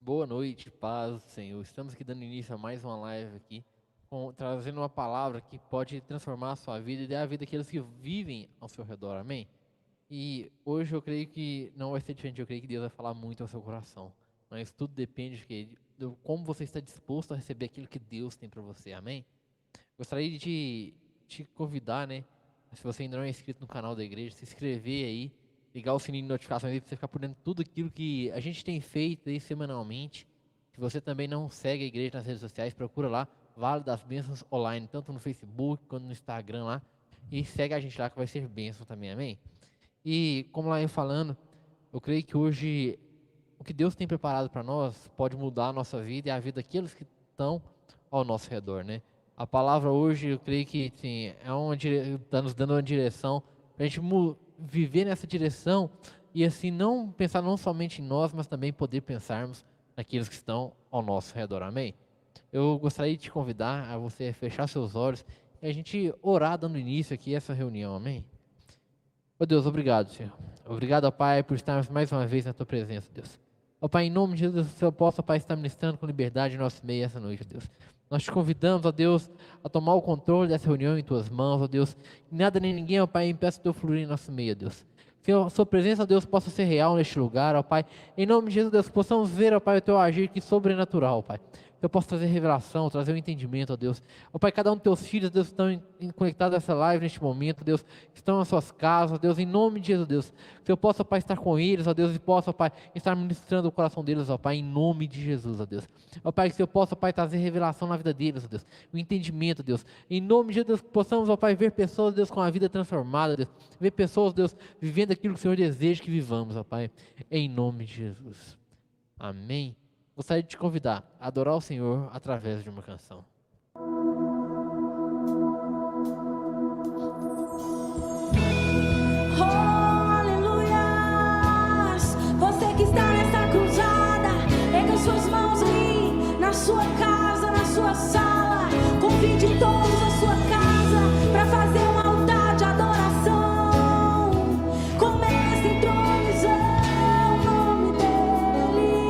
Boa noite, paz, Senhor. Estamos aqui dando início a mais uma live aqui, trazendo uma palavra que pode transformar a sua vida e dar a vida daqueles que vivem ao seu redor, amém? E hoje eu creio que não vai ser diferente, eu creio que Deus vai falar muito ao seu coração. Mas tudo depende do como você está disposto a receber aquilo que Deus tem para você, amém? Gostaria de te convidar, né? Se você ainda não é inscrito no canal da igreja, se inscrever aí, ligar o sininho de notificações aí para você ficar por dentro de tudo aquilo que a gente tem feito aí semanalmente. Se você também não segue a igreja nas redes sociais, procura lá, Vale das Bênçãos Online, tanto no Facebook quanto no Instagram lá. E segue a gente lá que vai ser bênção também, amém? E como lá eu falando, eu creio que hoje o que Deus tem preparado para nós pode mudar a nossa vida e a vida daqueles que estão ao nosso redor, né? A palavra hoje, eu creio que sim, está nos dando uma direção para a gente viver nessa direção e assim não pensar não somente em nós, mas também poder pensarmos naqueles que estão ao nosso redor, amém? Eu gostaria de te convidar a você fechar seus olhos e a gente orar dando início aqui a essa reunião, amém? Ó Deus, obrigado, Senhor. Obrigado, ó Pai, por estarmos mais uma vez na Tua presença, Deus. Ó Pai, em nome de Jesus, que o Senhor possa, Pai, estar ministrando com liberdade em nosso meio essa noite, Deus. Nós te convidamos, ó Deus, a tomar o controle dessa reunião em Tuas mãos, ó Deus. Que nada nem ninguém, ó Pai, impeça o Teu fluir em nosso meio, ó Deus. Que a Sua presença, ó Deus, possa ser real neste lugar, ó Pai. Em nome de Jesus, Deus, que possamos ver, ó Pai, o Teu agir que sobrenatural, ó Pai. Que eu possa trazer revelação, trazer um entendimento, ó Deus. Ó Pai, cada um dos Teus filhos, Deus, que estão conectados a essa live neste momento, Deus, que estão nas suas casas, Deus, em nome de Jesus, Deus. Que eu possa, ó Pai, estar com eles, ó Deus, e possa, ó Pai, estar ministrando o coração deles, ó Pai, em nome de Jesus, ó Deus. Ó Pai, que eu possa, ó Pai, trazer revelação na vida deles, ó Deus. O entendimento, Deus. Em nome de Jesus, que possamos, ó Pai, ver pessoas, Deus, com a vida transformada, Deus. Ver pessoas, Deus, vivendo aquilo que o Senhor deseja que vivamos, ó Pai. Em nome de Jesus. Amém. Gostaria de te convidar a adorar o Senhor através de uma canção. Oh, aleluias! Você que está nessa cruzada, erga suas mãos aí, na sua casa, na sua sala. Convide todos à sua casa para fazer um altar de adoração. Comece a entronizar o nome dEle.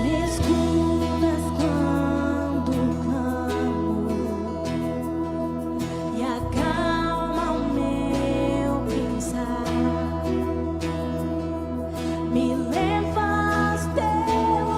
Me escutas quando clamo e acalma o meu pensar. Me leva aos teus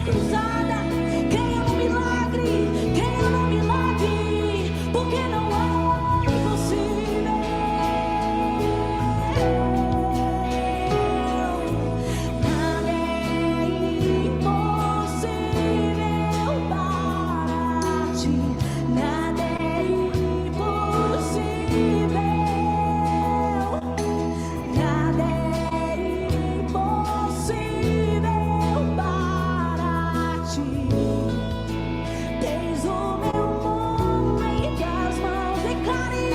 cruzada. Creia no milagre, creia no milagre, porque não é impossível. Nada é impossível para ti. Nada é impossível. Nada é impossível para ti. Tens o meu mundo em tuas mãos. Declare: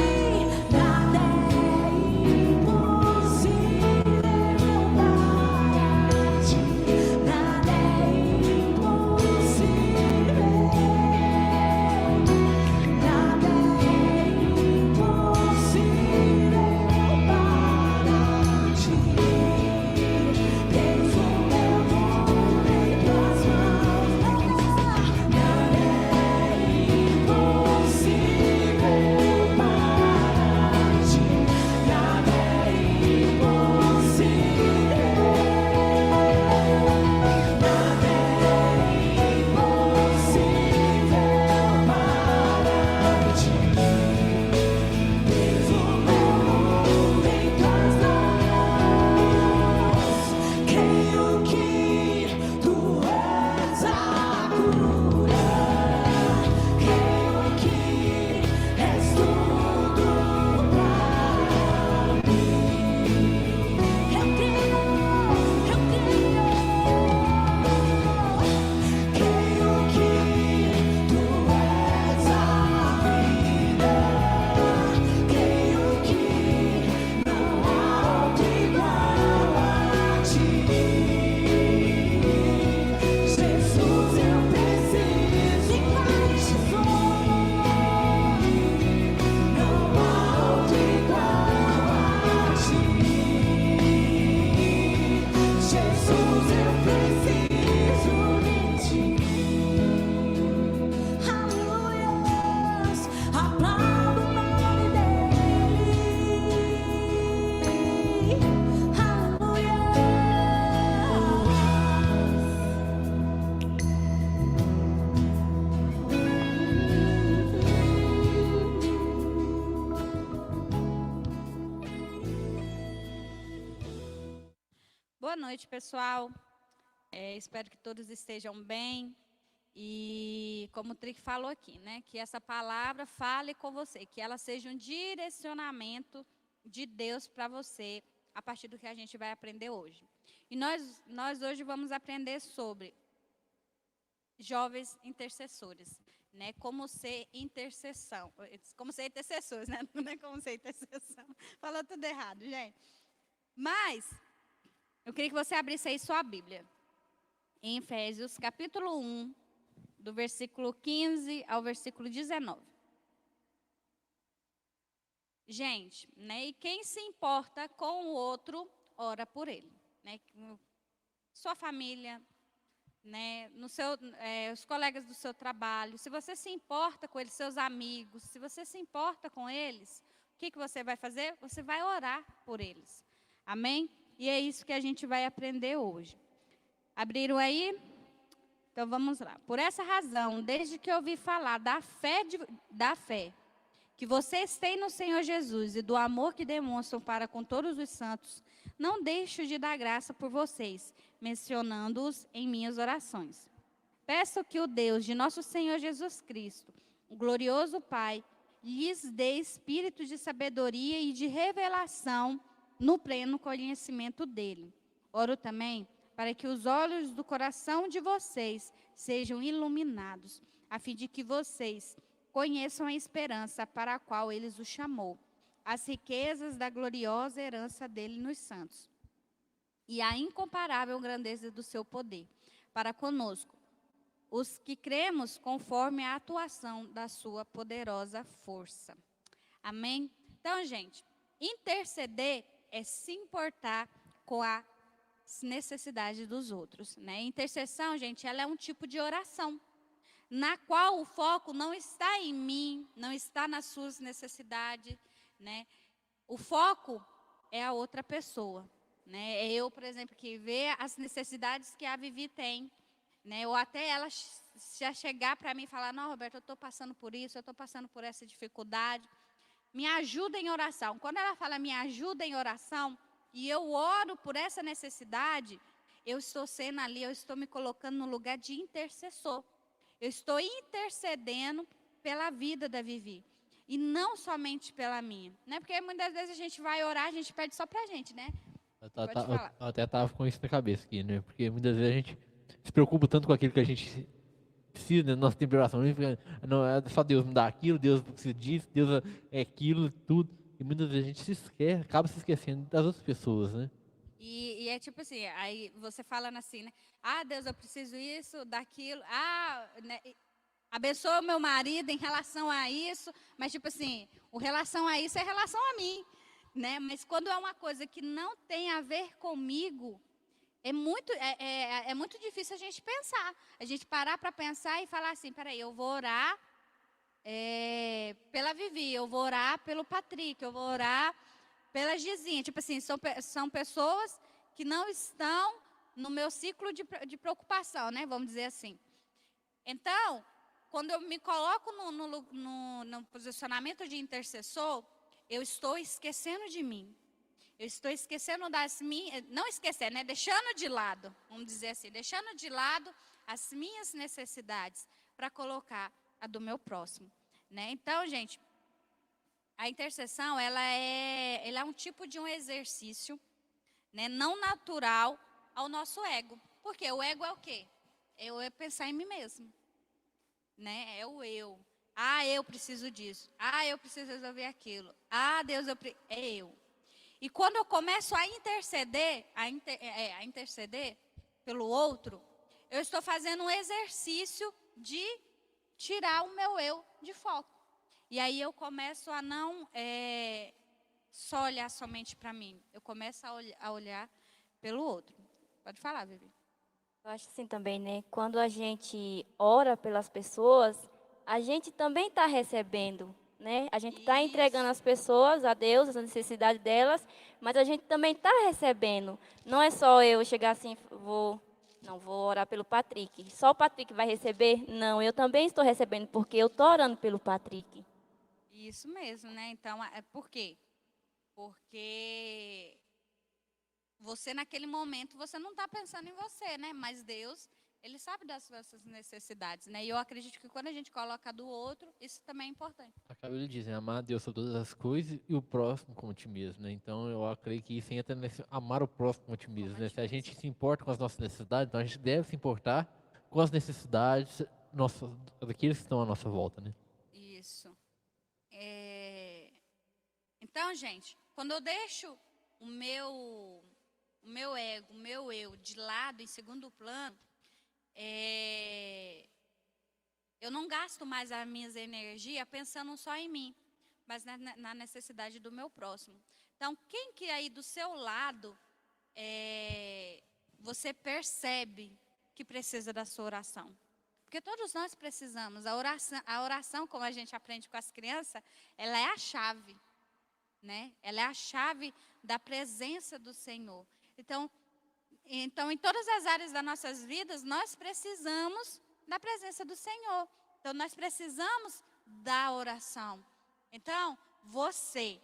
nada é impossível para ti. Nada é impossível. Nada é impossível para ti. Tens o meu mundo em tuas mãos. Nada é impossível para ti. Nada é impossível. Nada é impossível para ti. Tens o meu mundo em tuas mãos. Creio que tu és a cura. Creio que és tudo para mim. Eu creio. Creio que tu és a vida. Creio que não há outro igual a ti. Jesus, eu preciso mais de não há outro igual a ti. Jesus, eu preciso de ti. Aleluias, aplaudo o nome dele. Boa noite, pessoal. Espero que todos estejam bem. E como o Trick falou aqui, né? Que essa palavra fale com você, que ela seja um direcionamento de Deus para você, a partir do que a gente vai aprender hoje. E nós hoje vamos aprender sobre jovens intercessores, né? Como ser intercessão. Como ser intercessores, né? Não é como ser intercessão. Falou tudo errado, gente. Mas eu queria que você abrisse aí sua Bíblia. Em Efésios, capítulo 1, do versículo 15 ao versículo 19. Gente, né? E quem se importa com o outro, ora por ele, né? Sua família, né? Os colegas do seu trabalho. Se você se importa com eles, seus amigos, se você se importa com eles, o que você vai fazer? Você vai orar por eles. Amém? E é isso que a gente vai aprender hoje. Abriram aí? Então vamos lá. Por essa razão, desde que eu ouvi falar da fé que vocês têm no Senhor Jesus e do amor que demonstram para com todos os santos, não deixo de dar graça por vocês, mencionando-os em minhas orações. Peço que o Deus de nosso Senhor Jesus Cristo, o glorioso Pai, lhes dê espírito de sabedoria e de revelação no pleno conhecimento dele. Oro também para que os olhos do coração de vocês sejam iluminados, a fim de que vocês conheçam a esperança para a qual ele os chamou, as riquezas da gloriosa herança dele nos santos, e a incomparável grandeza do seu poder, para conosco, os que cremos conforme a atuação da sua poderosa força. Amém? Então, gente, interceder é se importar com as necessidades dos outros, né? Intercessão, gente, ela é um tipo de oração, na qual o foco não está em mim, não está nas suas necessidades, né? O foco é a outra pessoa, né? É eu, por exemplo, que vê as necessidades que a Vivi tem, né? Ou até ela já chegar para mim e falar, não, Roberto, eu estou passando por isso, eu estou passando por essa dificuldade. Me ajuda em oração. Quando ela fala me ajuda em oração, e eu oro por essa necessidade, eu estou sendo ali, eu estou me colocando no lugar de intercessor. Eu estou intercedendo pela vida da Vivi. E não somente pela minha. Né? Porque muitas vezes a gente vai orar, a gente pede só pra gente, né? Pode falar. Eu até tava com isso na cabeça aqui, né? Porque muitas vezes a gente se preocupa tanto com aquilo que a gente precisa, né? Nossa tempo de oração. Não, é só Deus me dá aquilo, Deus precisa disso, Deus é aquilo, tudo. E muitas vezes a gente se esquece, acaba se esquecendo das outras pessoas, né? E é tipo assim, aí você falando assim, né? Ah, Deus, eu preciso isso, daquilo. Ah, né? Abençoa o meu marido em relação a isso. Mas tipo assim, o relação a isso é relação a mim, né? Mas quando é uma coisa que não tem a ver comigo, é muito difícil a gente pensar. A gente parar para pensar e falar assim, peraí, eu vou orar pela Vivi, eu vou orar pelo Patrick, eu vou orar pela Gizinha. Tipo assim, são pessoas que não estão no meu ciclo de preocupação, né? Vamos dizer assim. Então, quando eu me coloco no posicionamento de intercessor, eu estou esquecendo de mim. Eu estou esquecendo das minhas, não esquecendo, né? Deixando de lado, vamos dizer assim, deixando de lado as minhas necessidades para colocar a do meu próximo, né? Então, gente, a intercessão, ela é um tipo de um exercício, né, não natural ao nosso ego. Porque o ego é o quê? É pensar em mim mesmo, né? É o eu. Ah, eu preciso disso. Ah, eu preciso resolver aquilo. Ah, Deus, é eu. E quando eu começo a interceder, a interceder pelo outro, eu estou fazendo um exercício de tirar o meu eu de foco. E aí eu começo a não só olhar somente para mim. Eu começo a olhar pelo outro. Pode falar, Vivi. Eu acho assim também, né? Quando a gente ora pelas pessoas, a gente também está recebendo, né? A gente está entregando as pessoas a Deus, as necessidades delas, mas a gente também está recebendo. Não é só eu chegar assim, vou orar pelo Patrick. Só o Patrick vai receber? Não, eu também estou recebendo, porque eu estou orando pelo Patrick. Isso mesmo, né? Então, por quê? Porque você, naquele momento, você não está pensando em você, né? Mas Deus, Ele sabe das suas necessidades, né? E eu acredito que quando a gente coloca do outro, isso também é importante. A Bíblia diz, né? Amar a Deus sobre todas as coisas e o próximo como a ti mesmo, né? Então eu acredito que isso entra nesse amar o próximo como a ti mesmo, né? Se a gente se importa com as nossas necessidades, então a gente deve se importar com as necessidades daqueles que estão à nossa volta, né? Isso. Então, gente, quando eu deixo o meu ego, o meu eu de lado, em segundo plano, eu não gasto mais as minhas energias pensando só em mim, mas na necessidade do meu próximo. Então, quem que aí do seu lado você percebe que precisa da sua oração? Porque todos nós precisamos. A oração, como a gente aprende com as crianças, ela é a chave, né? Ela é a chave da presença do Senhor. Então, em todas as áreas das nossas vidas, nós precisamos da presença do Senhor. Então, nós precisamos da oração. Então, você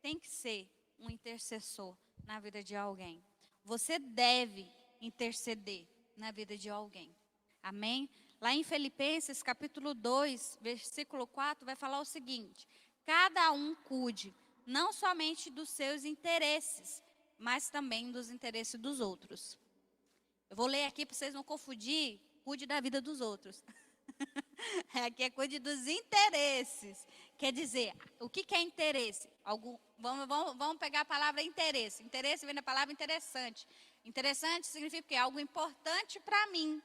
tem que ser um intercessor na vida de alguém. Você deve interceder na vida de alguém. Amém? Lá em Filipenses, capítulo 2, versículo 4, vai falar o seguinte: cada um cuide não somente dos seus interesses, mas também dos interesses dos outros. Eu vou ler aqui para vocês não confundir, cuide da vida dos outros. Aqui é cuide dos interesses. Quer dizer, o que é interesse? Vamos pegar a palavra interesse. Interesse vem da palavra interessante. Interessante significa que é algo importante para mim.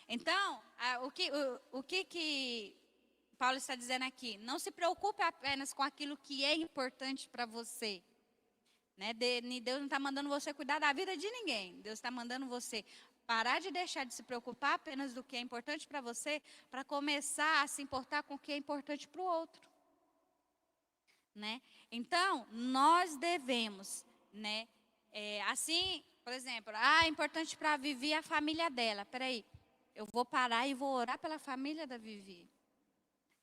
Então, o que Paulo está dizendo aqui? Não se preocupe apenas com aquilo que é importante para você. Né? Deus não está mandando você cuidar da vida de ninguém. Deus está mandando você parar de deixar de se preocupar apenas do que é importante para você, para começar a se importar com o que é importante para o outro. Né? Então, nós devemos, né, assim Por exemplo, é importante para a Vivi a família dela. Peraí, eu vou parar e vou orar pela família da Vivi,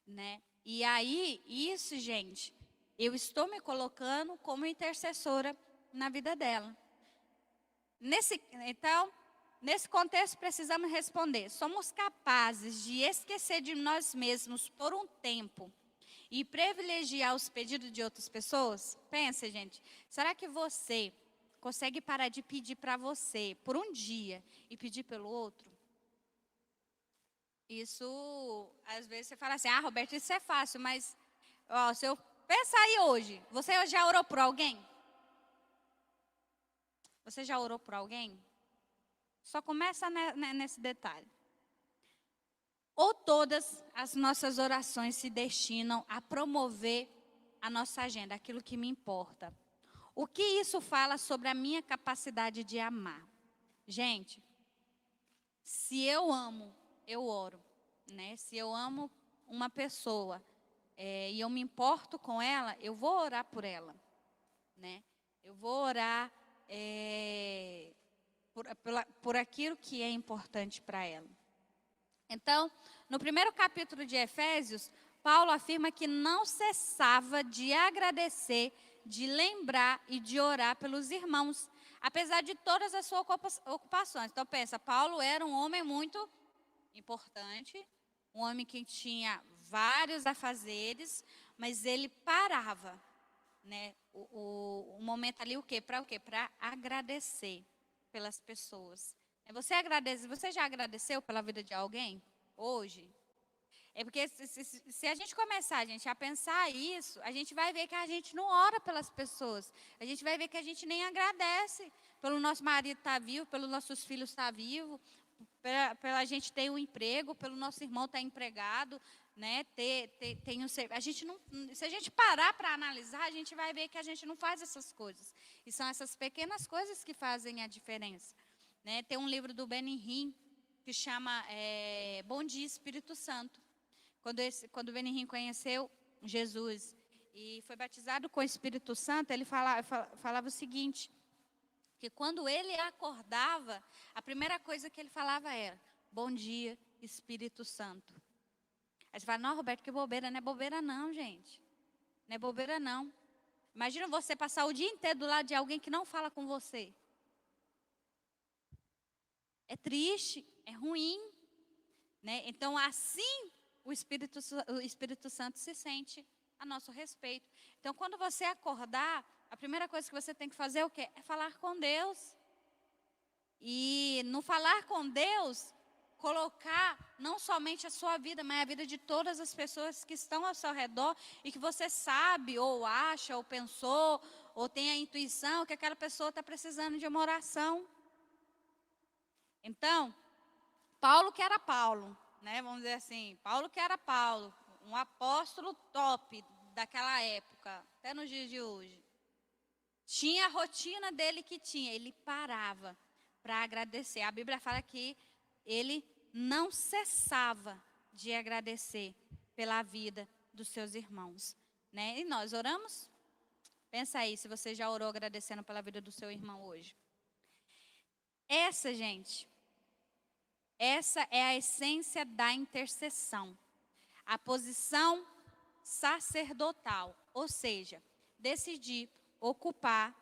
né? E aí, isso, gente, eu estou me colocando como intercessora na vida dela. Então, nesse contexto, precisamos responder: somos capazes de esquecer de nós mesmos por um tempo e privilegiar os pedidos de outras pessoas? Pensa, gente, será que você consegue parar de pedir para você por um dia e pedir pelo outro? Isso, às vezes você fala assim: Roberto, isso é fácil, mas ó, se eu pensar aí hoje, você já orou por alguém? Você já orou por alguém? Só começa nesse detalhe. Ou todas as nossas orações se destinam a promover a nossa agenda, aquilo que me importa. O que isso fala sobre a minha capacidade de amar? Gente, se eu amo, eu oro, né? Se eu amo uma pessoa e eu me importo com ela, eu vou orar por ela, né? Eu vou orar por aquilo que é importante para ela. Então, no primeiro capítulo de Efésios, Paulo afirma que não cessava de agradecer, de lembrar e de orar pelos irmãos, apesar de todas as suas ocupações. Então, pensa, Paulo era um homem muito importante, um homem que tinha vários afazeres, mas ele parava, né, o momento ali, para o quê? Para agradecer pelas pessoas. Você já agradeceu pela vida de alguém hoje? É porque se a gente começar, gente, a pensar isso, a gente vai ver que a gente não ora pelas pessoas. A gente vai ver que a gente nem agradece pelo nosso marido estar vivo, pelos nossos filhos estar vivos, pela gente ter um emprego, pelo nosso irmão estar empregado, né? A gente não, se a gente parar para analisar, a gente vai ver que a gente não faz essas coisas. E são essas pequenas coisas que fazem a diferença. Né? Tem um livro do Benihim que chama Bom Dia Espírito Santo. Quando o Benihim conheceu Jesus e foi batizado com o Espírito Santo, ele falava o seguinte, que quando ele acordava, a primeira coisa que ele falava era: Bom dia, Espírito Santo. Aí você fala: não, Roberto, que bobeira. Não é bobeira não, gente. Não é bobeira não. Imagina você passar o dia inteiro do lado de alguém que não fala com você. É triste, é ruim, né? Então, assim, o Espírito Santo se sente a nosso respeito. Então, quando você acordar, a primeira coisa que você tem que fazer é o quê? É falar com Deus. E no falar com Deus, colocar não somente a sua vida, mas a vida de todas as pessoas que estão ao seu redor e que você sabe, ou acha, ou pensou, ou tem a intuição que aquela pessoa está precisando de uma oração. Então, Paulo que era Paulo, né? Vamos dizer assim, Paulo que era Paulo, um apóstolo top daquela época, até nos dias de hoje. Tinha a rotina dele que tinha, ele parava para agradecer. A Bíblia fala que ele não cessava de agradecer pela vida dos seus irmãos, né? E nós oramos? Pensa aí, se você já orou agradecendo pela vida do seu irmão hoje. Essa é a essência da intercessão. A posição sacerdotal, ou seja, decidir ocupar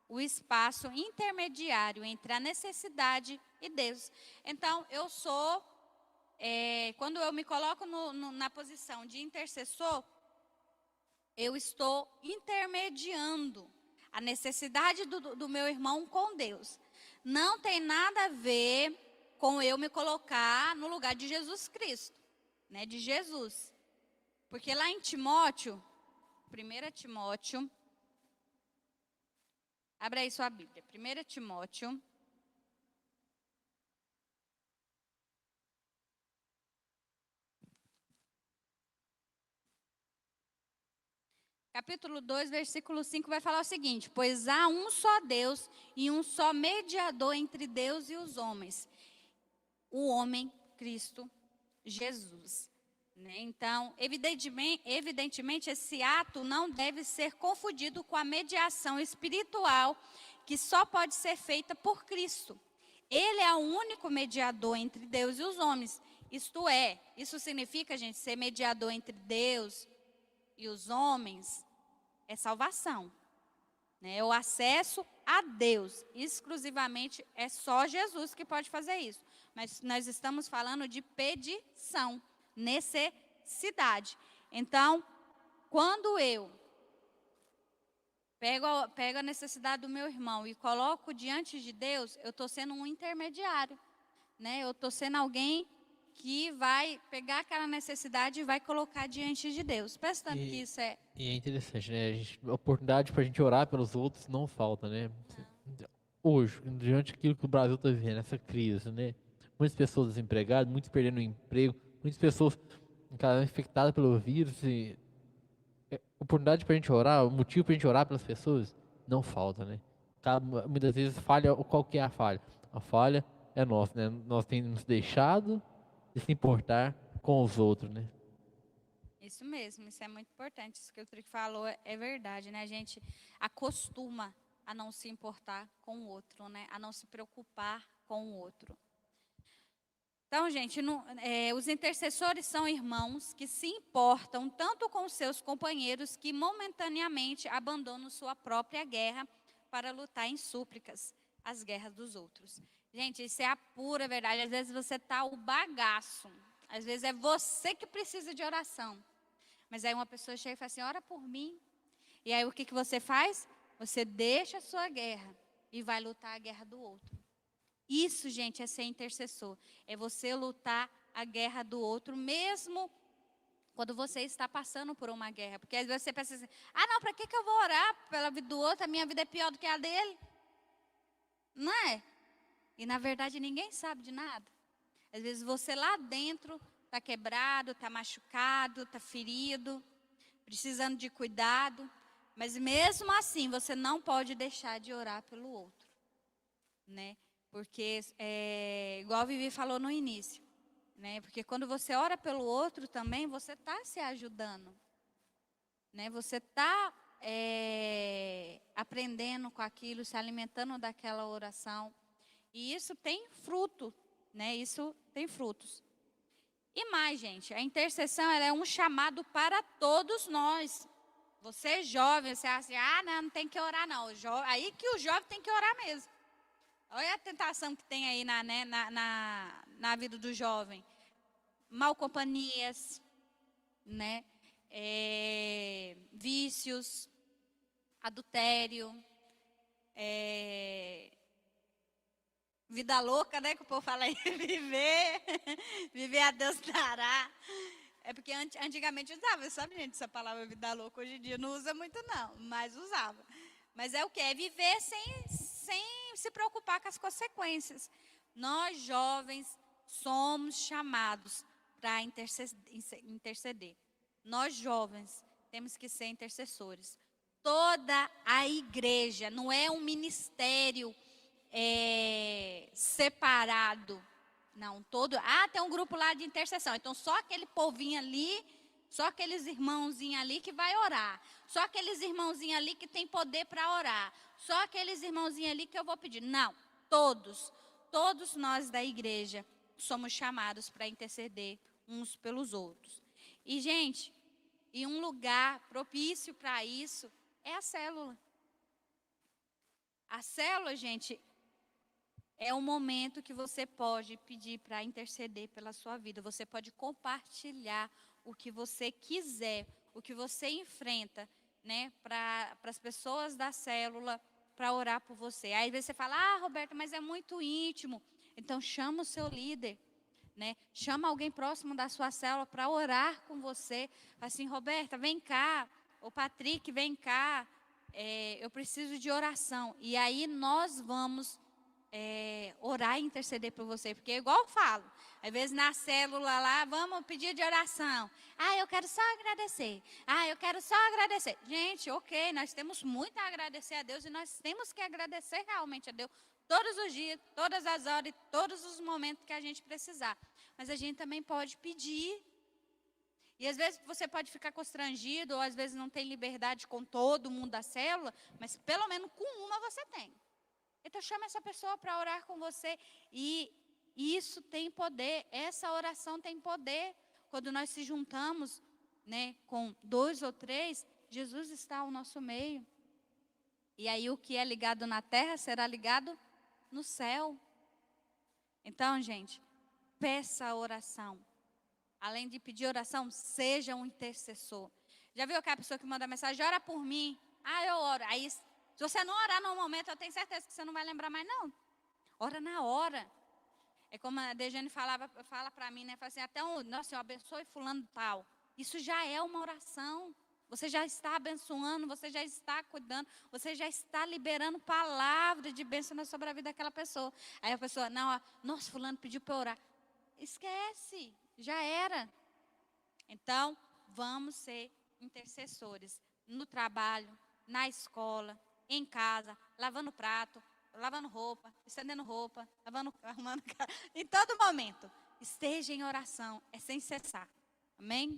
o espaço intermediário entre a necessidade e Deus. Então, quando eu me coloco na posição de intercessor, eu estou intermediando a necessidade do meu irmão com Deus. Não tem nada a ver com eu me colocar no lugar de Jesus Cristo, né, de Jesus. Porque lá em Timóteo, 1 Timóteo, abre aí sua Bíblia, 1 Timóteo, capítulo 2, versículo 5, vai falar o seguinte: pois há um só Deus e um só mediador entre Deus e os homens, o homem Cristo Jesus. né? Então, evidentemente, esse ato não deve ser confundido com a mediação espiritual que só pode ser feita por Cristo. Ele é o único mediador entre Deus e os homens. Isto é, isso significa, gente, ser mediador entre Deus e os homens é salvação, né? O acesso a Deus, exclusivamente, é só Jesus que pode fazer isso. Mas nós estamos falando de petição, necessidade. Então, quando eu pego a necessidade do meu irmão e coloco diante de Deus, eu estou sendo um intermediário, né? Eu estou sendo alguém que vai pegar aquela necessidade e vai colocar diante de Deus. Prestando que isso é... E é interessante, né? A oportunidade para a gente orar pelos outros não falta, né? Hoje, diante daquilo que o Brasil está vivendo, essa crise, né? Muitas pessoas desempregadas, muitos perdendo o emprego, muitas pessoas infectadas pelo vírus. E oportunidade para a gente orar, o motivo para a gente orar pelas pessoas, não falta, né? Muitas vezes falha, qual que é a falha? A falha é nossa, né? Nós temos nos deixado de se importar com os outros, né? Isso mesmo, isso é muito importante. Isso que o Trick falou é verdade, né? A gente acostuma a não se importar com o outro, né? A não se preocupar com o outro. Então, gente, os intercessores são irmãos que se importam tanto com seus companheiros que momentaneamente abandonam sua própria guerra para lutar em súplicas as guerras dos outros. Gente, isso é a pura verdade. Às vezes você está o bagaço. Às vezes é você que precisa de oração. Mas aí uma pessoa chega e fala assim, ora por mim. E aí o que você faz? Você deixa a sua guerra e vai lutar a guerra do outro. Isso, gente, é ser intercessor. É você lutar a guerra do outro, mesmo quando você está passando por uma guerra. Porque às vezes você pensa assim, não, para que eu vou orar pela vida do outro? A minha vida é pior do que a dele. Não é? E na verdade ninguém sabe de nada. Às vezes você lá dentro está quebrado, está machucado, está ferido, precisando de cuidado. Mas mesmo assim você não pode deixar de orar pelo outro, né? Porque, igual a Vivi falou no início, né? Porque quando você ora pelo outro também, você está se ajudando, né? Você está aprendendo com aquilo, se alimentando daquela oração. E isso tem fruto, né? Isso tem frutos. E mais, gente, a intercessão ela é um chamado para todos nós. Você jovem, você acha assim, não tem que orar não. Aí que o jovem tem que orar mesmo. Olha a tentação que tem aí na vida do jovem. Mal companhias, né? Vícios, adultério, vida louca, né? Que o povo fala aí, viver a Deus dará. É porque antigamente usava, sabe, gente, essa palavra vida louca. Hoje em dia não usa muito não, mas usava. Mas é o quê? É viver sem se preocupar com as consequências. Nós, jovens, somos chamados para interceder. Nós, jovens, temos que ser intercessores. Toda a igreja, não é um ministério separado. Não, tem um grupo lá de intercessão. Então, só aquele povinho ali, só aqueles irmãozinhos ali que vai orar. Só aqueles irmãozinhos ali que tem poder para orar. Só aqueles irmãozinhos ali que eu vou pedir. Não, todos nós da igreja somos chamados para interceder uns pelos outros. E, gente, um lugar propício para isso é a célula. A célula, gente, é um momento que você pode pedir para interceder pela sua vida. Você pode compartilhar o que você quiser, o que você enfrenta, né, para as pessoas da célula, para orar por você. Aí às vezes você fala, Roberta, mas é muito íntimo. Então chama o seu líder, né? Chama alguém próximo da sua célula para orar com você. Assim, Roberta, vem cá. O Patrick, vem cá. Eu preciso de oração. E aí nós vamos orar e interceder por você. Porque igual eu falo, às vezes na célula lá, vamos pedir de oração. Eu quero só agradecer. Eu quero só agradecer. Gente, ok, nós temos muito a agradecer a Deus e nós temos que agradecer realmente a Deus todos os dias, todas as horas e todos os momentos que a gente precisar. Mas a gente também pode pedir, E às vezes você pode ficar constrangido, ou às vezes não tem liberdade com todo mundo da célula, mas pelo menos com uma você tem. Então chama essa pessoa para orar com você. E isso tem poder, essa oração tem poder. Quando nós se juntamos, né, com 2 ou 3, Jesus está ao nosso meio. E aí o que é ligado na terra será ligado no céu. Então, gente, peça oração. Além de pedir oração, seja um intercessor. Já viu aquela pessoa que manda mensagem, ora por mim? Ah, eu oro. Aí, se você não orar no momento, eu tenho certeza que você não vai lembrar mais, não. Ora na hora. É como a Dejane fala para mim, né? Fala assim, nossa, eu abençoe fulano tal. Isso já é uma oração. Você já está abençoando, você já está cuidando, você já está liberando palavra de bênção sobre a vida daquela pessoa. Aí a pessoa, não, nossa, fulano pediu para orar. Esquece, já era. Então, vamos ser intercessores no trabalho, na escola, em casa, lavando prato, lavando roupa, estendendo roupa, arrumando casa. Em todo momento, esteja em oração, é sem cessar. Amém?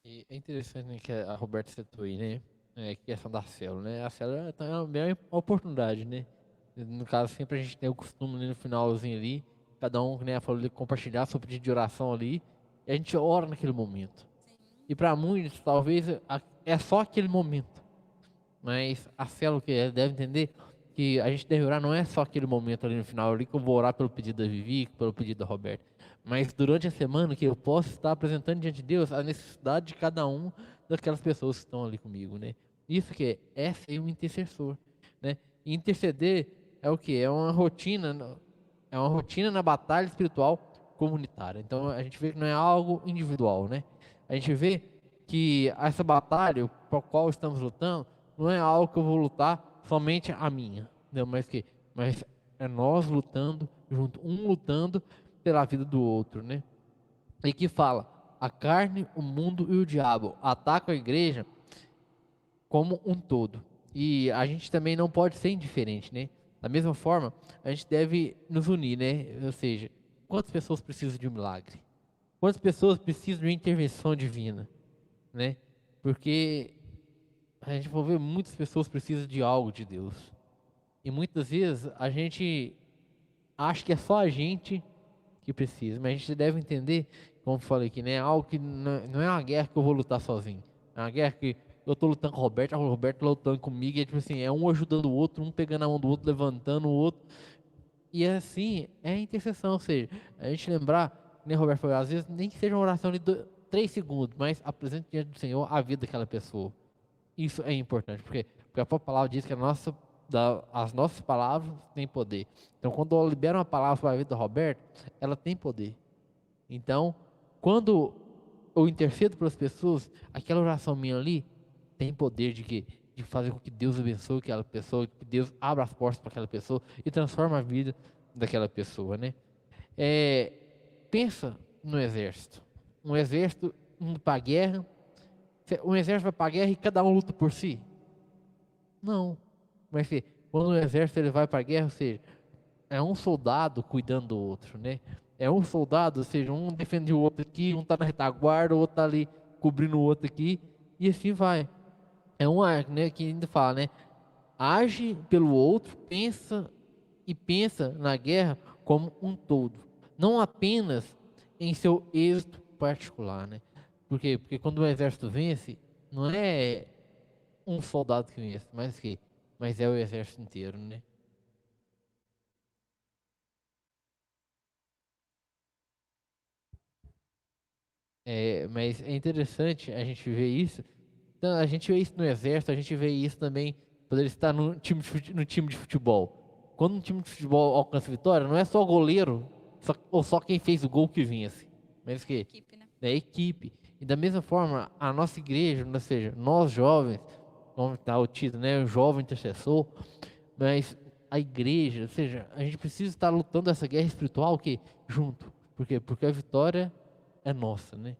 E é interessante, né, que a Roberta citou aí, né? É, questão da célula, né? A célula é uma bela oportunidade, né? No caso, sempre a gente tem o costume ali no finalzinho ali, cada um, né, falou de compartilhar seu pedido de oração ali, e a gente ora naquele momento. E para muitos, talvez, é só aquele momento. Mas a célula que deve entender que a gente deve orar não é só aquele momento ali no final ali que eu vou orar pelo pedido da Vivi, pelo pedido da Roberta. Mas durante a semana que eu posso estar apresentando diante de Deus a necessidade de cada um daquelas pessoas que estão ali comigo, né? Isso que é ser um intercessor, né? E interceder é o que? É uma rotina na batalha espiritual comunitária. Então a gente vê que não é algo individual, né? A gente vê que essa batalha para qual estamos lutando não é algo que eu vou lutar somente a minha, não, mas é nós lutando junto, um lutando pela vida do outro, né? E que fala, a carne, o mundo e o diabo atacam a igreja como um todo. E a gente também não pode ser indiferente, né? Da mesma forma, a gente deve nos unir, né? Ou seja, quantas pessoas precisam de um milagre? Quantas pessoas precisam de uma intervenção divina, né? Porque a gente vai ver muitas pessoas precisam de algo de Deus. E muitas vezes a gente acha que é só a gente que precisa, mas a gente deve entender, como eu falei aqui, né? Algo que não é uma guerra que eu vou lutar sozinho. É uma guerra que eu tô lutando com o Roberto, o Roberto lutando comigo, e é tipo assim, é um ajudando o outro, um pegando a mão do outro, levantando o outro. E assim, é intercessão, ou seja, a gente lembrar, né, Roberto, às vezes nem que seja uma oração de 3 segundos, mas apresente diante do Senhor a vida daquela pessoa. Isso é importante, porque a própria palavra diz que as nossas palavras têm poder. Então, quando eu libero uma palavra para a vida do Roberto, ela tem poder. Então, quando eu intercedo pelas pessoas, aquela oração minha ali tem poder de fazer com que Deus abençoe aquela pessoa, que Deus abra as portas para aquela pessoa e transforme a vida daquela pessoa, né? Pensa no exército. Um exército indo para a guerra. Um exército vai para a guerra e cada um luta por si? Não. Mas quando o exército ele vai para a guerra, ou seja, é um soldado cuidando do outro, né? É um soldado, ou seja, um defende o outro aqui, um está na retaguarda, o outro está ali cobrindo o outro aqui, e assim vai. É um arco, né, que ainda fala, né? Age pelo outro, pensa na guerra como um todo, não apenas em seu êxito particular, né? Por quê? Porque quando o exército vence, não é um soldado que vence, mas é o exército inteiro, né? Mas é interessante a gente ver isso. Então, a gente vê isso no exército, a gente vê isso também quando ele está no time de futebol. Quando um time de futebol alcança vitória, não é só o goleiro ou só quem fez o gol que vence, mas que Equipe, né? é a equipe. E da mesma forma, a nossa igreja, ou seja, nós jovens, como está o título, né, o jovem intercessor, mas a igreja, ou seja, a gente precisa estar lutando essa guerra espiritual que junto. Por quê? Porque a vitória é nossa, né?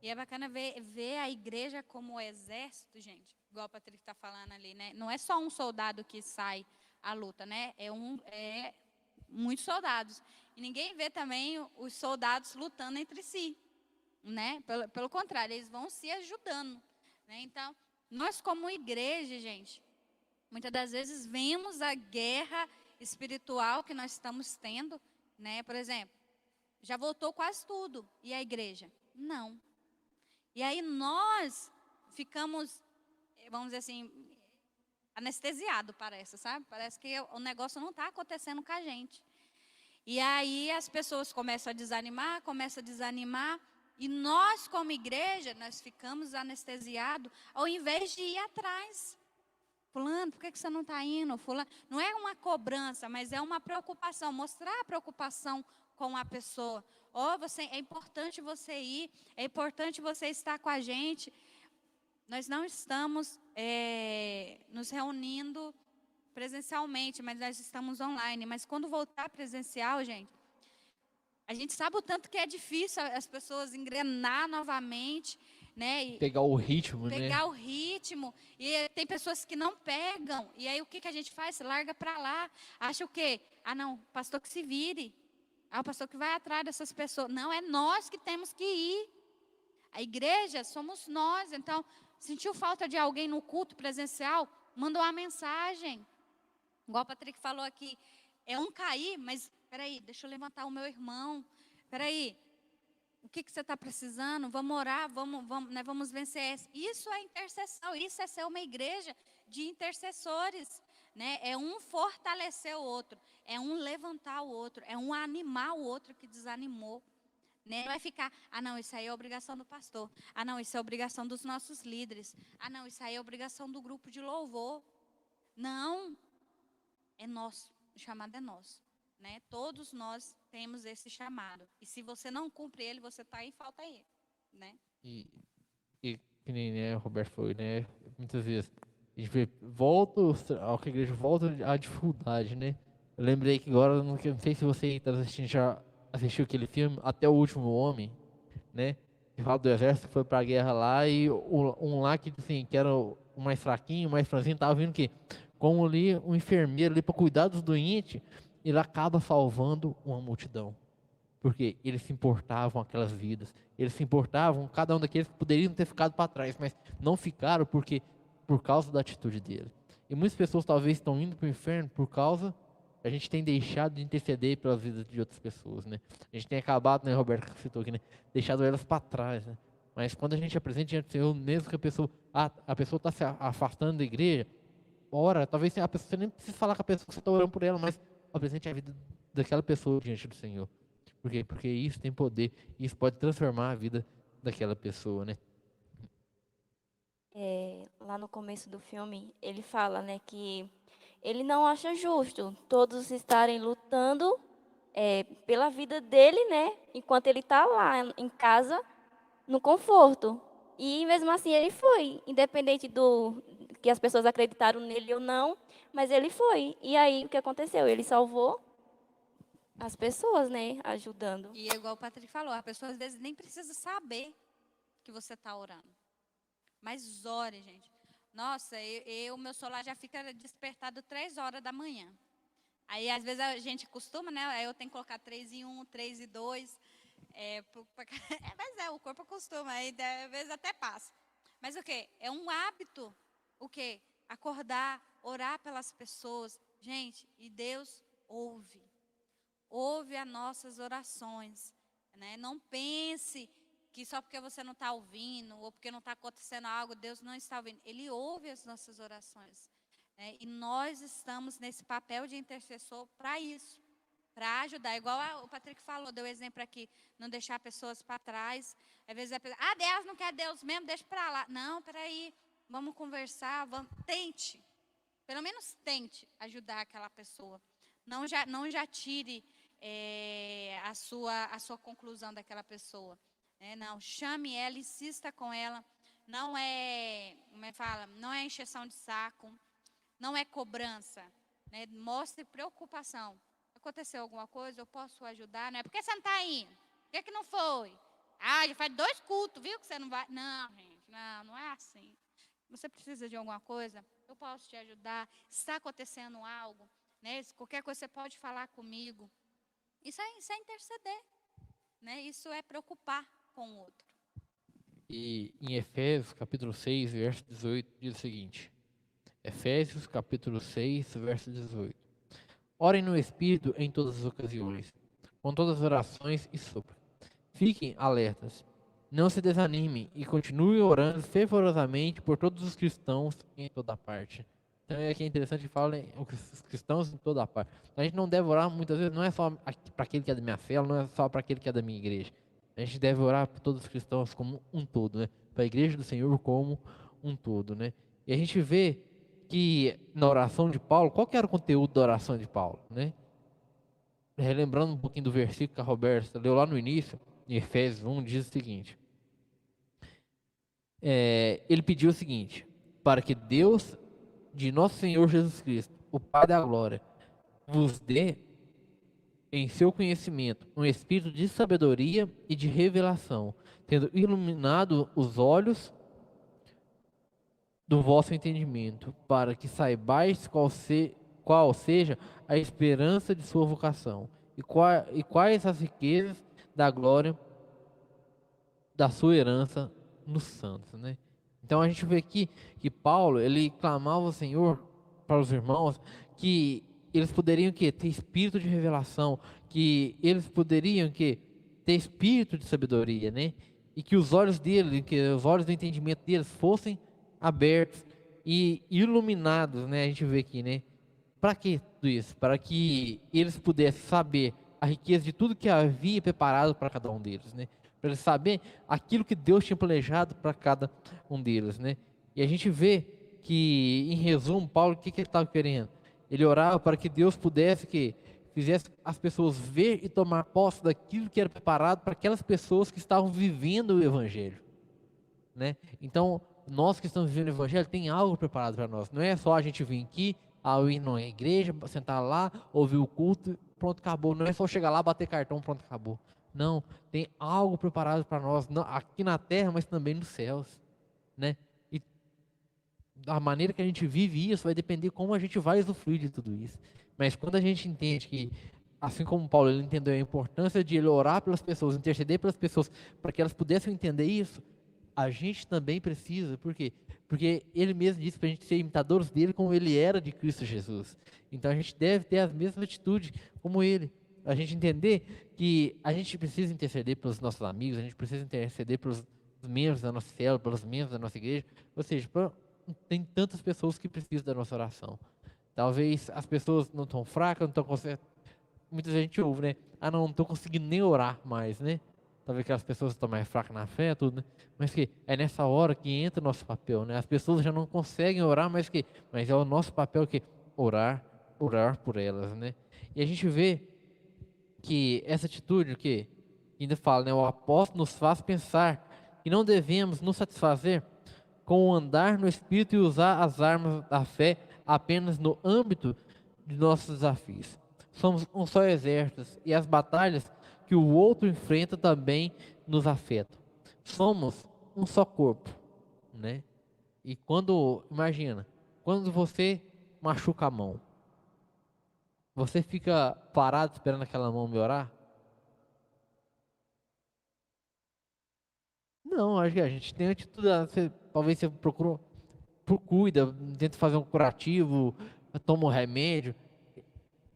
E é bacana ver a igreja como o exército, gente, igual o Patrick está falando ali, né? Não é só um soldado que sai à luta, né? É muitos soldados. E ninguém vê também os soldados lutando entre si. né? Pelo contrário, eles vão se ajudando, né? Então, nós como igreja, gente, muitas das vezes vemos a guerra espiritual que nós estamos tendo, né? Por exemplo, já voltou quase tudo, e a igreja? Não. E aí nós ficamos, vamos dizer assim, anestesiado, parece, sabe? Parece que o negócio não está acontecendo com a gente. E aí as pessoas começam a desanimar, e nós como igreja, nós ficamos anestesiados, ao invés de ir atrás. Fulano, por que você não está indo? Fulano, não é uma cobrança, mas é uma preocupação, mostrar a preocupação com a pessoa. É importante você ir, é importante você estar com a gente. Nós não estamos nos reunindo presencialmente, mas nós estamos online. Mas quando voltar presencial, gente, a gente sabe o tanto que é difícil as pessoas engrenar novamente, né? E Pegar o ritmo, né? pegar o ritmo. E tem pessoas que não pegam. E aí o que a gente faz? Larga para lá. Acha o quê? Ah, não, o pastor que se vire. Ah, o pastor que vai atrás dessas pessoas. Não, é nós que temos que ir. A igreja somos nós. Então, sentiu falta de alguém no culto presencial? Manda uma mensagem. Igual o Patrick falou aqui, é um cair, mas peraí, deixa eu levantar o meu irmão. Peraí, o que você está precisando? Vamos orar, vamos vencer. Isso é intercessão, isso é ser uma igreja de intercessores. Né? É um fortalecer o outro, é um levantar o outro, é um animar o outro que desanimou. Né? Não vai ficar, ah não, isso aí é obrigação do pastor. Ah não, isso é obrigação dos nossos líderes. Ah não, isso aí é obrigação do grupo de louvor. Não. É nosso, o chamado é nosso, né? Todos nós temos esse chamado. E se você não cumpre ele, você está em falta aí, né? E que nem, né, o Roberto foi, né? Muitas vezes a gente volta ao que a igreja volta à dificuldade, né? Eu lembrei que agora, não sei se você está assistindo, já assistiu aquele filme Até o Último Homem, né? Que fala do exército que foi pra guerra lá e um lá que, assim, que era o mais fraquinho, o mais franzinho, tava vindo que como ali um enfermeiro ali para cuidar dos doentes, ele acaba salvando uma multidão. Porque eles se importavam com aquelas vidas. Eles se importavam, cada um daqueles que poderiam ter ficado para trás, mas não ficaram por causa da atitude dele. E muitas pessoas talvez estão indo para o inferno por causa que a gente tem deixado de interceder pelas vidas de outras pessoas, né? A gente tem acabado, né, Roberto, que citou aqui, né? Deixado elas para trás, né? Mas quando a gente apresenta diante do Senhor, mesmo que a pessoa está se afastando da igreja, ora, talvez a pessoa, você nem precisa falar com a pessoa que você está orando por ela, mas apresente a vida daquela pessoa diante do Senhor. Por quê? Porque isso tem poder, isso pode transformar a vida daquela pessoa, né? Lá no começo do filme, ele fala, né, que ele não acha justo todos estarem lutando pela vida dele, né, enquanto ele está lá em casa, no conforto. E mesmo assim ele foi, independente do que as pessoas acreditaram nele ou não, mas ele foi. E aí o que aconteceu? Ele salvou as pessoas, né, ajudando. E é igual o Patrick falou, a pessoa às vezes nem precisa saber que você está orando. Mas ore, gente. Nossa, meu celular já fica despertado 3 horas da manhã. Aí às vezes a gente costuma, né? Aí eu tenho que colocar 3 em 1, 3 e 2. Mas o corpo acostuma, aí às vezes até passa. Mas o quê? É um hábito. O quê? Acordar, orar pelas pessoas. Gente, e Deus ouve. Ouve as nossas orações. Né? Não pense que só porque você não está ouvindo, ou porque não está acontecendo algo, Deus não está ouvindo. Ele ouve as nossas orações. Né? E nós estamos nesse papel de intercessor para isso. Para ajudar, igual o Patrick falou, deu exemplo aqui, não deixar pessoas para trás. Às vezes a pessoa, Deus não quer Deus mesmo, deixa para lá. Não, peraí, vamos conversar, tente. Pelo menos tente ajudar aquela pessoa. Não já tire a sua conclusão daquela pessoa. Não, chame ela, insista com ela. Não não é encheção de saco, não é cobrança. Né? Mostre preocupação. Aconteceu alguma coisa, eu posso ajudar, né? Por que você não está indo? Por que não foi? Já faz 2 cultos, viu que você não vai? Não, gente, não é assim. Você precisa de alguma coisa? Eu posso te ajudar. Está acontecendo algo, né? Qualquer coisa você pode falar comigo. Isso é interceder, né? Isso é preocupar com o outro. E em Efésios, capítulo 6, verso 18, diz o seguinte. Efésios, capítulo 6, verso 18. Orem no Espírito em todas as ocasiões, com todas as orações e súplicas. Fiquem alertas, não se desanimem e continuem orando fervorosamente por todos os cristãos em toda parte. Então é que é interessante que fala os cristãos em toda parte. A gente não deve orar muitas vezes, não é só para aquele que é da minha célula, não é só para aquele que é da minha igreja. A gente deve orar por todos os cristãos como um todo, né? Para a igreja do Senhor como um todo, né? E a gente vê que na oração de Paulo, qual que era o conteúdo da oração de Paulo, né? Relembrando um pouquinho do versículo que a Roberta leu lá no início, em Efésios 1, diz o seguinte. Ele pediu o seguinte, para que Deus de nosso Senhor Jesus Cristo, o Pai da glória, vos dê em seu conhecimento um espírito de sabedoria e de revelação, tendo iluminado os olhos do vosso entendimento, para que saibais qual seja a esperança de sua vocação, e quais as riquezas da glória da sua herança nos santos, né? Então a gente vê aqui que Paulo, ele clamava ao Senhor para os irmãos que eles poderiam ter espírito de revelação, que eles poderiam ter espírito de sabedoria, né? E que os olhos dele, que os olhos do entendimento deles fossem abertos e iluminados, né? A gente vê aqui, né? Para que tudo isso? Para que eles pudessem saber a riqueza de tudo que havia preparado para cada um deles, né? Para eles saberem aquilo que Deus tinha planejado para cada um deles, né? E a gente vê que, em resumo, Paulo, o que ele estava querendo? Ele orava para que Deus pudesse fizesse as pessoas ver e tomar posse daquilo que era preparado para aquelas pessoas que estavam vivendo o Evangelho, né? Então, nós que estamos vivendo o Evangelho, tem algo preparado para nós. Não é só a gente vir aqui, ir na igreja, sentar lá, ouvir o culto, pronto, acabou. Não é só chegar lá, bater cartão, pronto, acabou. Não, tem algo preparado para nós, não, aqui na terra, mas também nos céus, né? E a maneira que a gente vive isso vai depender como a gente vai usufruir de tudo isso. Mas quando a gente entende que, assim como Paulo, ele entendeu a importância de ele orar pelas pessoas, interceder pelas pessoas, para que elas pudessem entender isso, a gente também precisa. Por quê? Porque ele mesmo disse para a gente ser imitadores dele como ele era de Cristo Jesus. Então a gente deve ter as mesmas atitudes como ele. A gente entender que a gente precisa interceder pelos nossos amigos, a gente precisa interceder pelos membros da nossa célula, pelos membros da nossa igreja. Ou seja, tem tantas pessoas que precisam da nossa oração. Talvez as pessoas não estão fracas, não estão conseguindo. Muita gente ouve, né? Ah, não estou conseguindo nem orar mais, né? Talvez aquelas pessoas estão mais fracas na fé, tudo, né? Mas que é nessa hora que entra o nosso papel, né? As pessoas já não conseguem orar, mas é o nosso papel orar por elas, né? E a gente vê que essa atitude que ainda fala, né? O apóstolo nos faz pensar que não devemos nos satisfazer com o andar no Espírito e usar as armas da fé apenas no âmbito de nossos desafios. Somos um só exército e as batalhas que o outro enfrenta também nos afetam. Somos um só corpo, né? E imagina, quando você machuca a mão, você fica parado esperando aquela mão melhorar? Não, acho que a gente tem atitude, talvez você cuida, tenta fazer um curativo, toma um remédio.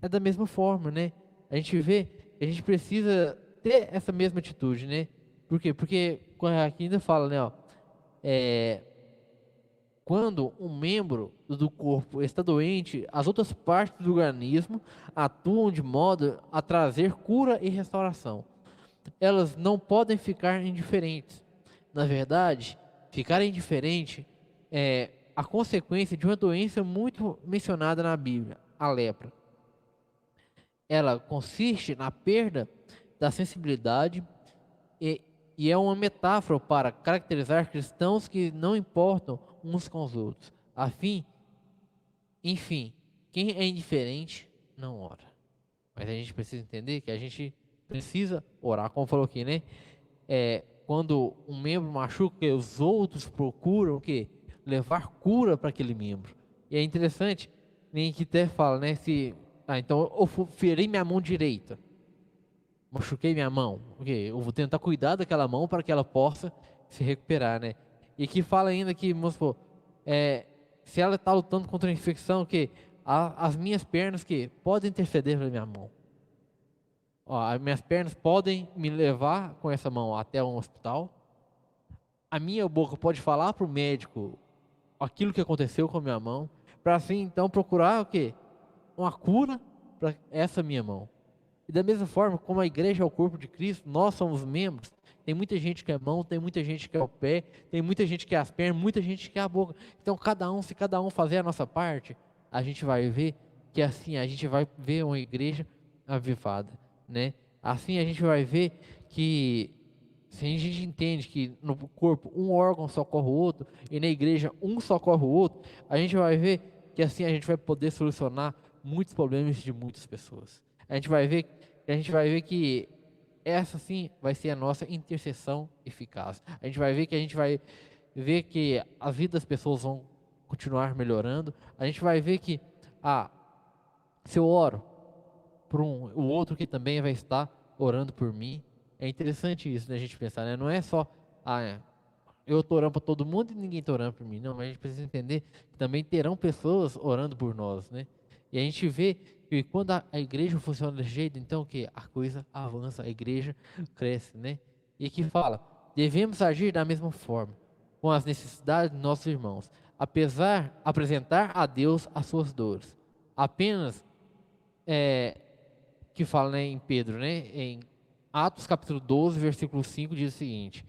É da mesma forma, né? A gente vê, a gente precisa ter essa mesma atitude, né? Por quê? Porque aqui ainda fala, né? Ó, quando um membro do corpo está doente, as outras partes do organismo atuam de modo a trazer cura e restauração. Elas não podem ficar indiferentes. Na verdade, ficar indiferente é a consequência de uma doença muito mencionada na Bíblia, a lepra. Ela consiste na perda da sensibilidade e é uma metáfora para caracterizar cristãos que não importam uns com os outros. Enfim, quem é indiferente não ora. Mas a gente precisa entender que a gente precisa orar, como falou aqui, né? Quando um membro machuca, os outros procuram o quê? Levar cura para aquele membro. E é interessante, nem que até fala, né? Então eu feri minha mão direita, machuquei minha mão. Ok, eu vou tentar cuidar daquela mão para que ela possa se recuperar, né? E aqui fala ainda que, vamos supor, se ela está lutando contra a infecção, que as minhas pernas que podem interceder pela minha mão. Ó, as minhas pernas podem me levar com essa mão até um hospital. A minha boca pode falar para o médico aquilo que aconteceu com a minha mão, para assim então procurar o quê? Uma cura para essa minha mão. E da mesma forma, como a igreja é o corpo de Cristo, nós somos membros. Tem muita gente que é mão, tem muita gente que é o pé, tem muita gente que é as pernas, muita gente que é a boca. Então, se cada um fazer a nossa parte, a gente vai ver que assim a gente vai ver uma igreja avivada, né? Assim a gente vai ver que se a gente entende que no corpo um órgão socorre o outro e na igreja um socorre o outro, a gente vai ver que assim a gente vai poder solucionar muitos problemas de muitas pessoas. A gente vai ver que essa sim vai ser a nossa intercessão eficaz. A gente vai ver que a vida das pessoas vão continuar melhorando. A gente vai ver que se eu oro por o outro que também vai estar orando por mim. É interessante isso, né, a gente pensar, né? Não é só eu estou orando para todo mundo e ninguém está orando por mim. Não, mas a gente precisa entender que também terão pessoas orando por nós, né? E a gente vê que quando a igreja funciona desse jeito, então que a coisa avança, a igreja cresce, né? E aqui fala, devemos agir da mesma forma, com as necessidades dos nossos irmãos, apresentar a Deus as suas dores. Apenas, que fala, né, em Pedro, né? Em Atos capítulo 12, versículo 5, diz o seguinte: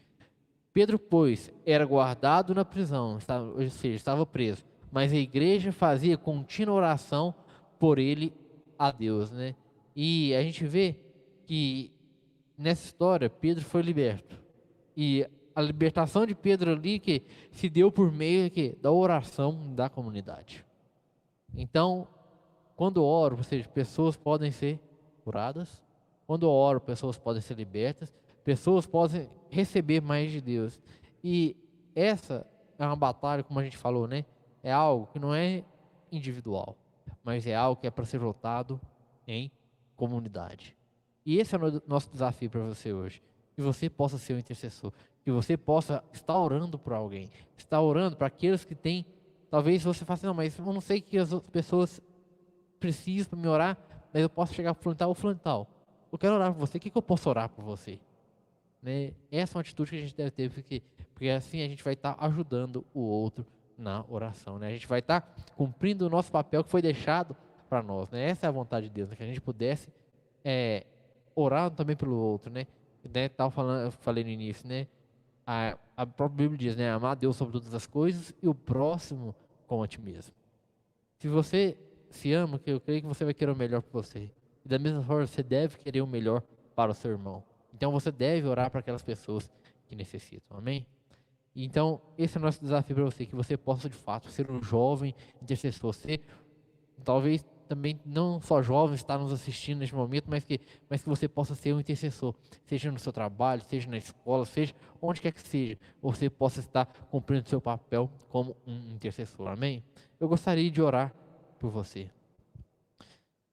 Pedro, pois, era guardado na prisão, ou seja, estava preso, mas a igreja fazia contínua oração por ele a Deus, né? E a gente vê que nessa história Pedro foi liberto, e a libertação de Pedro ali que se deu por meio da oração da comunidade. Então, quando eu oro, ou seja, pessoas podem ser curadas. Quando eu oro, pessoas podem ser libertas, pessoas podem receber mais de Deus. E essa é uma batalha, como a gente falou, né? É algo que não é individual, mas é algo que é para ser lutado em comunidade. E esse é o nosso desafio para você hoje. Que você possa ser um intercessor, que você possa estar orando por alguém, estar orando para aqueles que têm. Talvez você faça assim, não, mas eu não sei que as outras pessoas precisam para me orar, mas eu posso chegar para o frontal. Eu quero orar por você, o que eu posso orar por você? Né? Essa é uma atitude que a gente deve ter, porque assim a gente vai estar ajudando o outro na oração, né? A gente vai estar cumprindo o nosso papel que foi deixado para nós, né? Essa é a vontade de Deus, né? Que a gente pudesse orar também pelo outro, né? Eu falei no início, né? A própria Bíblia diz, né? Amar a Deus sobre todas as coisas e o próximo como a ti mesmo. Se você se ama, eu creio que você vai querer o melhor para você. E da mesma forma, você deve querer o melhor para o seu irmão. Então, você deve orar para aquelas pessoas que necessitam. Amém? Então, esse é o nosso desafio para você, que você possa, de fato, ser um jovem intercessor. Você, talvez, também não só jovem está nos assistindo neste momento, mas que você possa ser um intercessor. Seja no seu trabalho, seja na escola, seja onde quer que seja. Você possa estar cumprindo o seu papel como um intercessor. Amém? Eu gostaria de orar por você.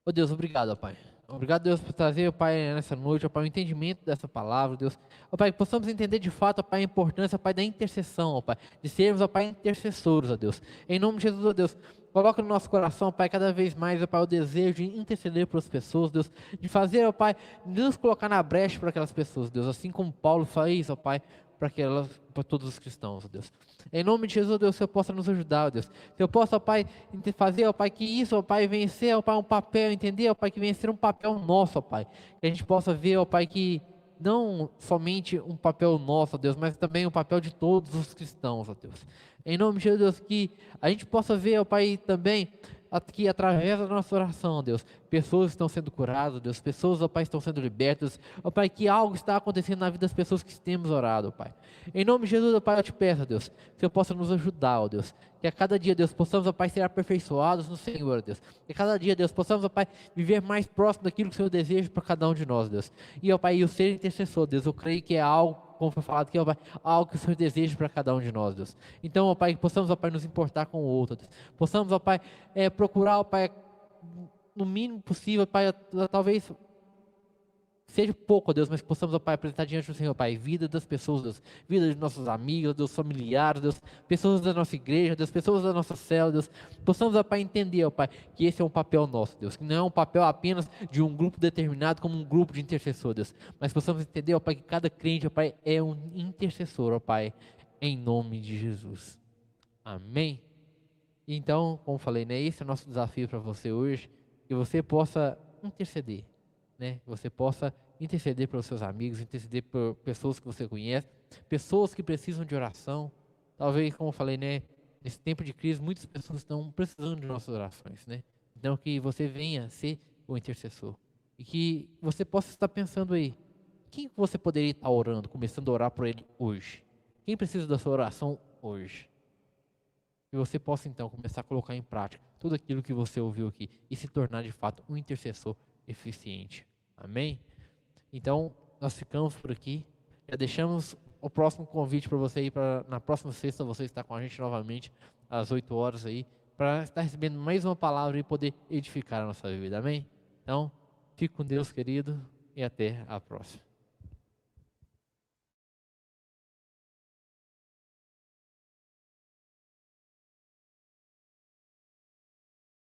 Oh Deus, obrigado, ó Pai. Obrigado, Deus, por trazer, ó Pai, nessa noite, ó Pai, o entendimento dessa palavra, Deus. Ó Pai, que possamos entender de fato, ó Pai, a importância, ó Pai, da intercessão, ó Pai, de sermos, ó Pai, intercessores, ó Deus. Em nome de Jesus, ó Deus, coloca no nosso coração, ó Pai, cada vez mais, ó Pai, o desejo de interceder pelas pessoas, Deus, de fazer, ó Pai, de nos colocar na brecha para aquelas pessoas, Deus, assim como Paulo fez, ó Pai, para todos os cristãos, ó Deus. Em nome de Jesus, Deus, que o Senhor possa nos ajudar, ó Deus. Que eu possa, ó Pai, fazer, ó Pai, que isso, ó Pai, vencer, ó Pai, um papel, entender, ó Pai, que vencer um papel nosso, ó Pai. Que a gente possa ver, ó Pai, que não somente um papel nosso, ó Deus, mas também um papel de todos os cristãos, ó Deus. Em nome de Jesus, que a gente possa ver, ó Pai, também que através da nossa oração, ó Deus, pessoas estão sendo curadas, ó Deus, pessoas, ó Pai, estão sendo libertas, ó Pai, que algo está acontecendo na vida das pessoas que temos orado, ó Pai. Em nome de Jesus, ó Pai, eu te peço, ó Deus, que eu possa nos ajudar, ó Deus, que a cada dia, Deus, possamos, ó Pai, ser aperfeiçoados no Senhor, ó Deus, que a cada dia, Deus, possamos, ó Pai, viver mais próximo daquilo que o Senhor deseja para cada um de nós, Deus. E, ó Pai, o ser intercessor, Deus, eu creio que é algo, como foi falado aqui, ó Pai, algo que o Senhor deseja para cada um de nós, Deus. Então, ó Pai, que possamos, ó Pai, nos importar com o outro, Deus. Possamos, ó Pai, procurar, ó Pai, no mínimo possível, Pai, talvez seja pouco, ó Deus, mas que possamos, ó Pai, apresentar diante do Senhor, Pai, vida das pessoas, Deus, vida de nossos amigos, Deus, familiares, Deus, pessoas da nossa igreja, Deus, pessoas da nossa célula, Deus, possamos, ó Pai, entender, ó Pai, que esse é um papel nosso, Deus, que não é um papel apenas de um grupo determinado como um grupo de intercessor, Deus, mas possamos entender, ó Pai, que cada crente, ó Pai, é um intercessor, ó Pai, em nome de Jesus. Amém? Então, como falei, né, esse é o nosso desafio para você hoje, que você possa interceder, né? Você possa interceder pelos seus amigos, interceder por pessoas que você conhece, pessoas que precisam de oração. Talvez, como eu falei, né, nesse tempo de crise, muitas pessoas estão precisando de nossas orações, né? Então, que você venha ser o intercessor e que você possa estar pensando aí, quem você poderia estar orando, começando a orar por ele hoje? Quem precisa da sua oração hoje? Que você possa então começar a colocar em prática tudo aquilo que você ouviu aqui e se tornar de fato um intercessor eficiente. Amém? Então, nós ficamos por aqui. Já deixamos o próximo convite para você ir para na próxima sexta você estar com a gente novamente às 8 horas aí, para estar recebendo mais uma palavra e poder edificar a nossa vida. Amém? Então, fique com Deus, querido, e até a próxima.